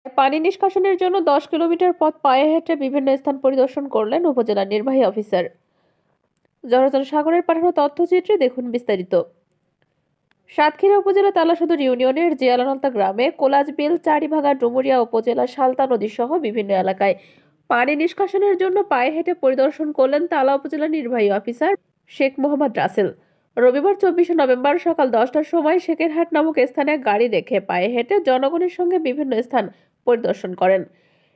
পানি নিষ্কাশনের জন্য 10 কিলোমিটার পথ পায়ে হেঁটে বিভিন্ন স্থান পরিদর্শন করলেন উপজেলা নির্বাহী অফিসার। জহরজান সাগরের পাঠানো তথ্যচিত্রে দেখুন বিস্তারিত। সাতক্ষীরা উপজেলা তালাসদর ইউনিয়নের জিয়ালানলতা গ্রামে কোলাজবিল, চারিভাগা, ডুমুরিয়া উপজেলা সালতা নদী সহ বিভিন্ন এলাকায় পানি নিষ্কাশনের জন্য পায়ে হেঁটে পরিদর্শন করলেন তালা উপজেলা নির্বাহী অফিসার শেখ মোহাম্মদ রাসেল। রবিবার 24 নভেম্বর সকাল 10টার সময় শেখেরহাট নামক স্থানে গাড়ি রেখে পায়ে হেঁটে জনগণের সঙ্গে বিভিন্ন স্থান পরিদর্শন করেন।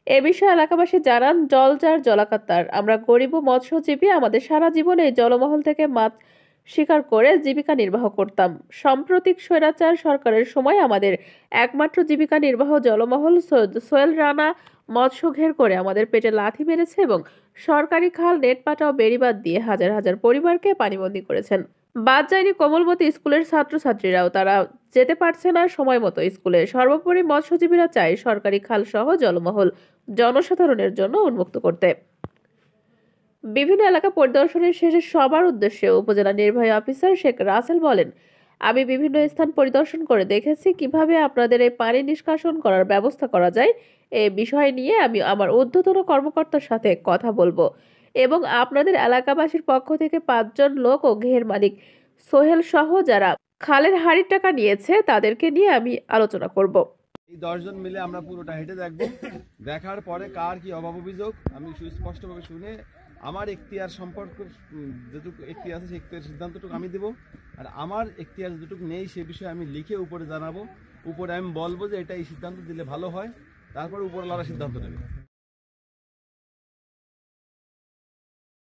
এ বিষয়ে এলাকাবাসী জানান, জল যার জলাকার, আমরা গরিব ও মৎস্যজীবী, আমাদের সারা জীবন এই জলমহল থেকে মাছ শিকার করে জীবিকা নির্বাহ করতাম। সাম্প্রতিক স্বৈরাচার সরকারের সময় আমাদের একমাত্র জীবিকা নির্বাহ জলমহল সোহেল রানা মৎস্য ঘের করে আমাদের পেটে লাথি মেরেছে এবং সরকারি খাল, নেটপাটা ও বেড়িবাঁধ দিয়ে হাজার হাজার পরিবারকে পানিবন্দী করেছেন। বাদ যায়নি কোমলমতি স্কুলের ছাত্রছাত্রীরাও, তারা যেতে পারছে না সময় মতো স্কুলে। সর্বোপরি মৎস্যজীবীরা চায় সরকারি খাল সহ জলমহল জনসাধারণের জন্য উন্মুক্ত করতে। বিভিন্ন এলাকা পরিদর্শনের শেষে সবার উদ্দেশ্যে উপজেলা নির্বাহী অফিসার শেখ রাসেল বলেন, আমি বিভিন্ন স্থান পরিদর্শন করে দেখেছি কিভাবে আপনাদের এই পানি নিষ্কাশন করার ব্যবস্থা করা যায়। এই বিষয় নিয়ে আমি আমার ঊর্ধ্বতন কর্মকর্তার সাথে কথা বলবো এবং আপনাদের এলাকাবাসীর পক্ষ থেকে 5জন লোক ও ঘের মালিক সোহেল সহ যারা খালের হাড়ির টাকা নিয়েছে তাদেরকে নিয়ে আমি আলোচনা করব। এই 10 জন মিলে আমরা পুরোটা হেঁটে দেখব। দেখার পরে কার কি অভাব অভিযোগ আমি সুস্পষ্টভাবে শুনে আমার এখতিয়ার সম্পর্ক যেটুকু এখতিয়ার আছে সেই এখতিয়ার সিদ্ধান্তটুকু আমি দেব, আর আমার এখতিয়ার যেটুকু নেই সে বিষয়ে আমি লিখে উপরে জানাবো। উপরে আমি বলবো যে এটা এই সিদ্ধান্ত দিলে ভালো হয়, তারপরে উপরওয়ালারা সিদ্ধান্ত নেবে।